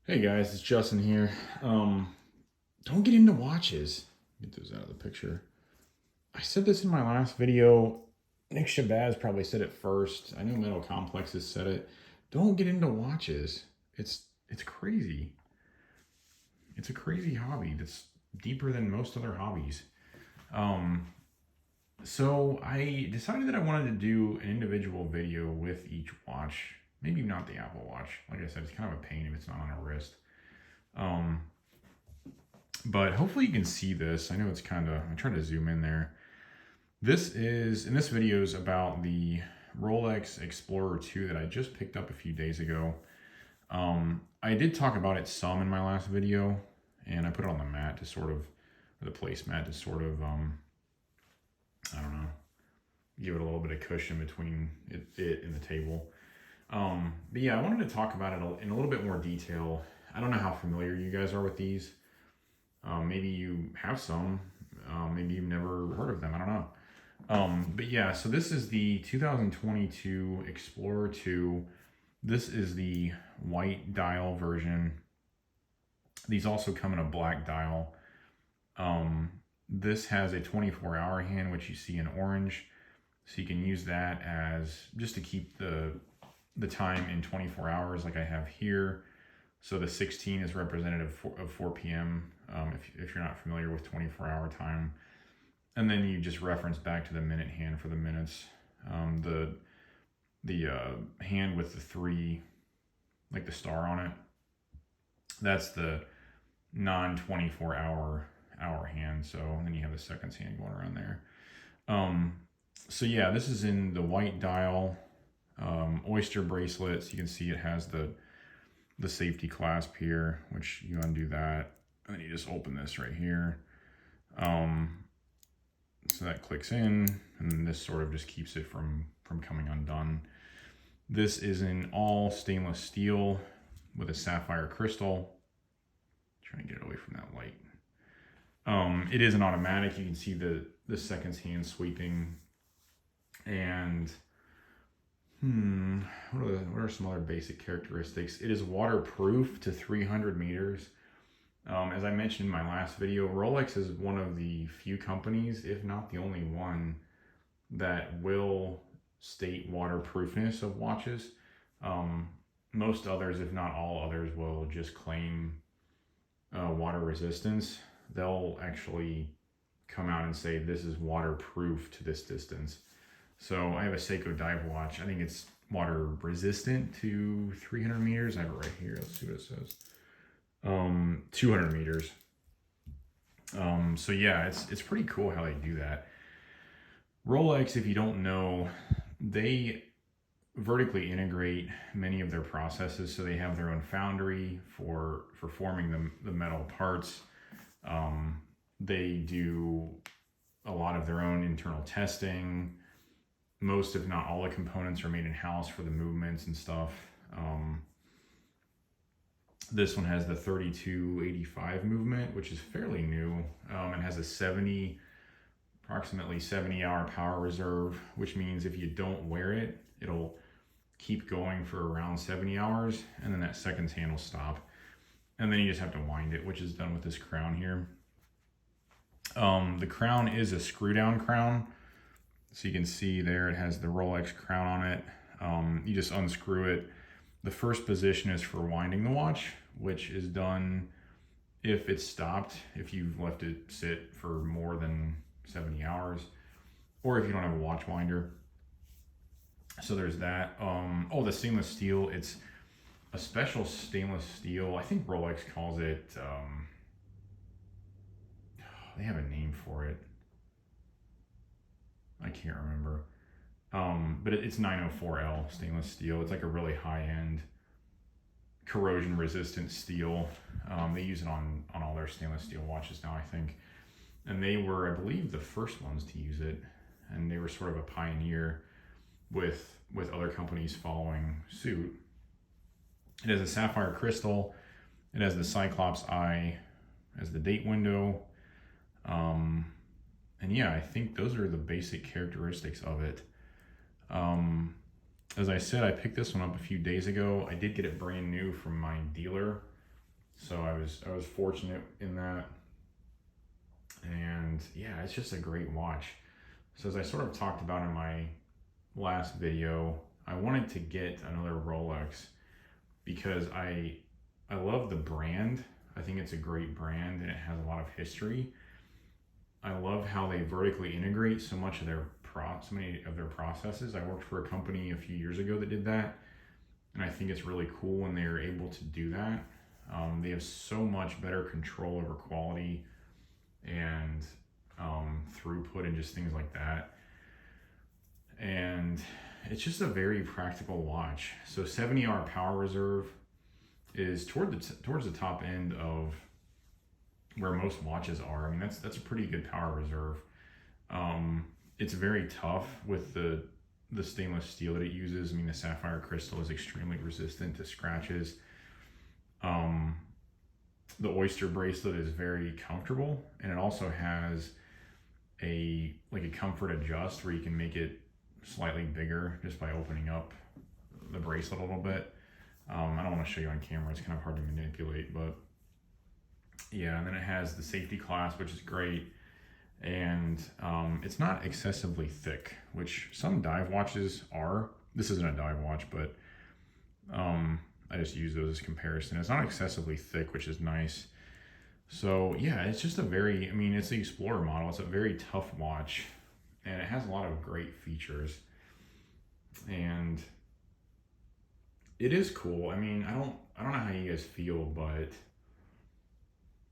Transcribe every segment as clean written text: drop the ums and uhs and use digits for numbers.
Hey guys, it's Justin here. Don't get into watches. Get those out of the picture. I said this in my last video. Nick Shabazz probably said it first. I know Metal Complexes said it. Don't get into watches. It's crazy. It's a crazy hobby that's deeper than most other hobbies. Um, so I decided that I wanted to do an individual video with each watch. Maybe not the Apple Watch. Like I said, it's kind of a pain if it's not on a wrist. Um, But hopefully you can see this. I know it's kind of, I'm trying to zoom in there. This video is about the Rolex Explorer 2 that I just picked up a few days ago. I did talk about it some in my last video, and I put it on the mat to sort of, or the placemat to sort of, I don't know, give it a little bit of cushion between it and the table. But yeah, I wanted to talk about it in a little bit more detail. I don't know how familiar you guys are with these. Maybe you have some. Maybe you've never heard of them. I don't know. But yeah, so this is the 2022 Explorer 2. This is the white dial version. These also come in a black dial. This has a 24-hour hand, which you see in orange. So you can use that as just to keep the time in 24 hours like I have here. So the 16 is representative of 4 p.m. If you're not familiar with 24-hour time. And then you just reference back to the minute hand for the minutes. The hand with the 3, like the star on it, that's the non-24-hour hand. So then you have the seconds hand going around there. So yeah, this is in the white dial, oyster bracelet. So you can see it has the safety clasp here, which you undo that, and then you just open this right here. So that clicks in, and then this sort of just keeps it from coming undone. This is in all stainless steel with a sapphire crystal. Trying to get it away from that light. It is an automatic. You can see the seconds hand sweeping, and what are some other basic characteristics? It is waterproof to 300 meters. As I mentioned in my last video, Rolex is one of the few companies, if not the only one, that will state waterproofness of watches. Most others, if not all others, will just claim water resistance. They'll actually come out and say this is waterproof to this distance. So I have a Seiko dive watch. I think it's water resistant to 300 meters. I have it right here. Let's see what it says. 200 meters. So yeah, it's pretty cool how they do that. Rolex, if you don't know, they vertically integrate many of their processes. So they have their own foundry for forming the metal parts. They do a lot of their own internal testing. Most, if not all, the components are made in-house for the movements and stuff. This one has the 3285 movement, which is fairly new. It has a approximately 70-hour power reserve, which means if you don't wear it, it'll keep going for around 70 hours, and then that seconds hand will stop. And then you just have to wind it, which is done with this crown here. The crown is a screw-down crown. So you can see there it has the Rolex crown on it. You just unscrew it. The first position is for winding the watch, which is done if it's stopped, if you've left it sit for more than 70 hours, or if you don't have a watch winder. So there's that. Oh, the stainless steel, it's a special stainless steel. I think Rolex calls it, they have a name for it. I can't remember. But it's 904L stainless steel. It's like a really high-end corrosion resistant steel. They use it on all their stainless steel watches now, I think. And they were, I believe, the first ones to use it. And they were sort of a pioneer with other companies following suit. It has a sapphire crystal. It has the Cyclops eye as the date window. And yeah, I think those are the basic characteristics of it. As I said, I picked this one up a few days ago. I did get it brand new from my dealer So I was fortunate in that. And yeah, it's just a great watch. So as I sort of talked about in my last video, I wanted to get another Rolex because I love the brand. I think it's a great brand and it has a lot of history. I love how they vertically integrate so many of their processes. I worked for a company a few years ago that did that, and I think it's really cool when they're able to do that. They have so much better control over quality and throughput and just things like that. And it's just a very practical watch. So 70-hour power reserve is towards the top end of where most watches are. I mean, that's a pretty good power reserve. It's very tough with the stainless steel that it uses. I mean, the sapphire crystal is extremely resistant to scratches. The oyster bracelet is very comfortable, and it also has a comfort adjust where you can make it slightly bigger just by opening up the bracelet a little bit. I don't want to show you on camera, it's kind of hard to manipulate, but yeah. And then it has the safety clasp, which is great, and it's not excessively thick, which some dive watches are. This isn't a dive watch, but I just use those as comparison. It's not excessively thick, which is nice. So yeah, it's just it's the Explorer model. It's a very tough watch, and it has a lot of great features, and it is cool. I mean, I don't know how you guys feel, but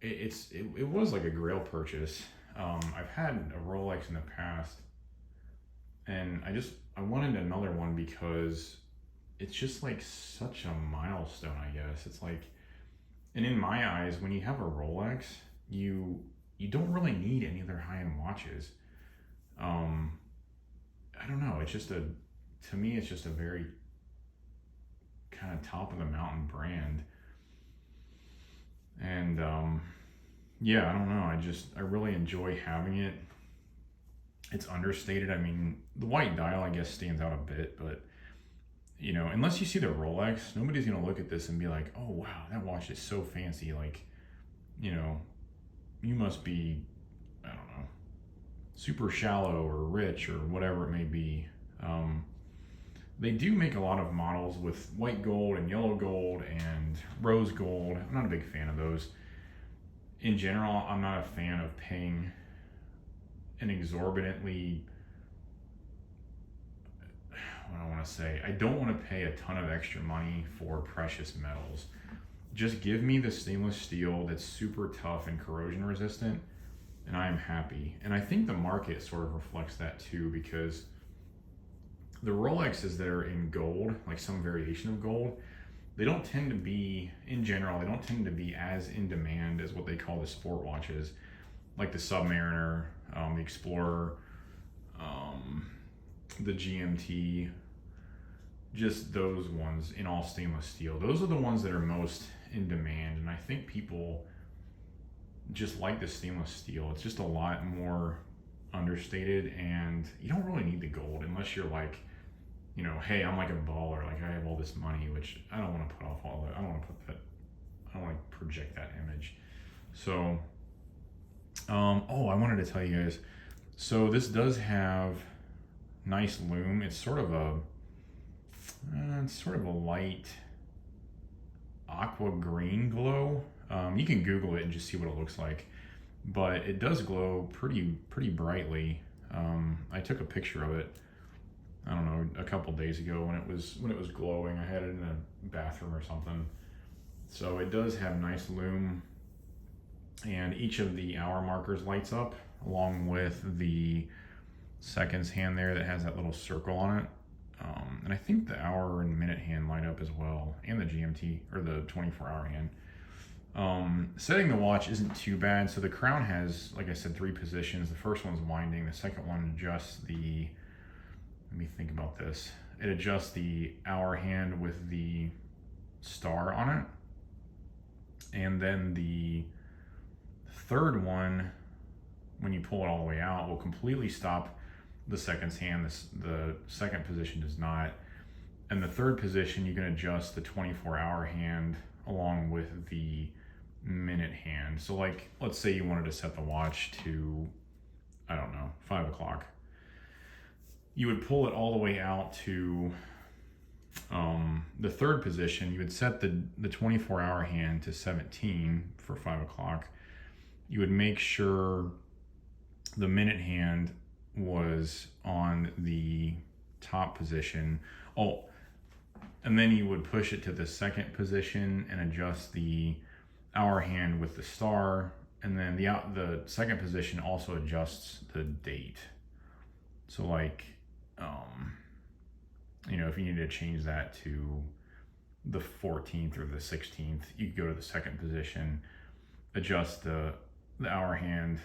it was like a grail purchase. I've had a Rolex in the past, and I wanted another one because it's just like such a milestone, I guess. It's like, and in my eyes, when you have a Rolex, you don't really need any other high-end watches. I don't know. To me, it's just a very kind of top of the mountain brand. And yeah, I don't know. I really enjoy having it. It's understated. I mean, the white dial, I guess, stands out a bit, but unless you see the Rolex, nobody's gonna look at this and be like, "Oh wow, that watch is so fancy." Like, you must be, I don't know, super shallow or rich or whatever it may be. They do make a lot of models with white gold and yellow gold and rose gold. I'm not a big fan of those. In general, I'm not a fan of paying an exorbitantly, what I want to say, I don't want to pay a ton of extra money for precious metals. Just give me the stainless steel that's super tough and corrosion resistant, and I am happy. And I think the market sort of reflects that too, because the Rolexes that are in gold, like some variation of gold, they don't tend to be, in general, they don't tend to be as in demand as what they call the sport watches, like the Submariner, the Explorer, the GMT, just those ones in all stainless steel. Those are the ones that are most in demand, and I think people just like the stainless steel. It's just a lot more understated, and you don't really need the gold unless you're like, hey, I'm like a baller, like I have all this money, which I don't want to put off all that. I don't want to put that, I don't want to project that image. So, I wanted to tell you guys, so this does have nice lume. It's sort of a light aqua green glow. You can Google it and just see what it looks like, but it does glow pretty brightly. I took a picture of it, I don't know, a couple days ago when it was glowing. I had it in a bathroom or something. So it does have nice lume, and each of the hour markers lights up along with the seconds hand there that has that little circle on it. And I think the hour and minute hand light up as well, and the GMT, or the 24-hour hand. Setting the watch isn't too bad. So the crown has, like I said, 3 positions. The first one's winding. The second one adjusts let me think about this. It adjusts the hour hand with the star on it. And then the third one, when you pull it all the way out, will completely stop the seconds hand. The second position does not. And the third position, you can adjust the 24-hour hand along with the minute hand. So like, let's say you wanted to set the watch to, I don't know, 5 o'clock. You would pull it all the way out to the third position. You would set the 24-hour hand to 17 for 5 o'clock. You would make sure the minute hand was on the top position. Oh, and then you would push it to the second position and adjust the hour hand with the star. And then the second position also adjusts the date. So like, you know, if you need to change that to the 14th or the 16th, you could go to the second position, adjust the hour hand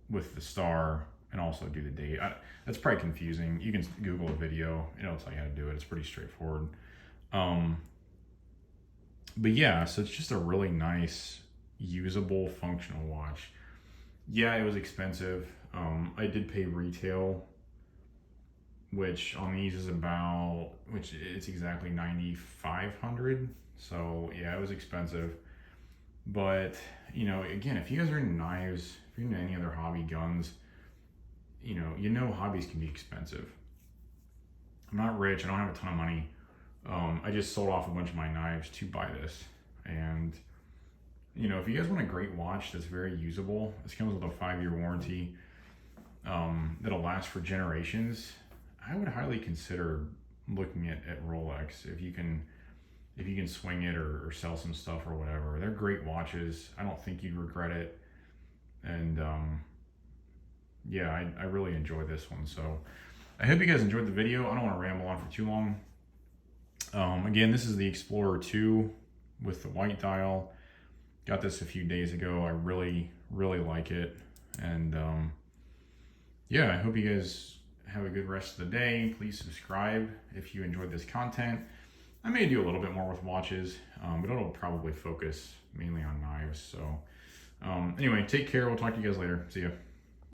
with the star, and also do the date. That's probably confusing. You can Google a video, it'll tell you how to do it. It's pretty straightforward. But yeah, so it's just a really nice, usable, functional watch. Yeah, it was expensive. I did pay retail, which on these is it's exactly $9,500. So yeah, it was expensive. But you know, again, if you guys are into knives, if you're into any other hobby, guns, you know hobbies can be expensive. I'm not rich, I don't have a ton of money. I just sold off a bunch of my knives to buy this. And you know, if you guys want a great watch that's very usable, this comes with a 5-year warranty, that'll last for generations. I would highly consider looking at Rolex if you can swing it or sell some stuff or whatever. They're great watches. I don't think you'd regret it. And yeah, I really enjoyed this one. So I hope you guys enjoyed the video. I don't want to ramble on for too long. Again, this is the Explorer 2 with the white dial. Got this a few days ago. I really, really like it. And yeah, I hope you guys have a good rest of the day. Please subscribe if you enjoyed this content. I may do a little bit more with watches, but it'll probably focus mainly on knives. So anyway, take care. We'll talk to you guys later. See ya.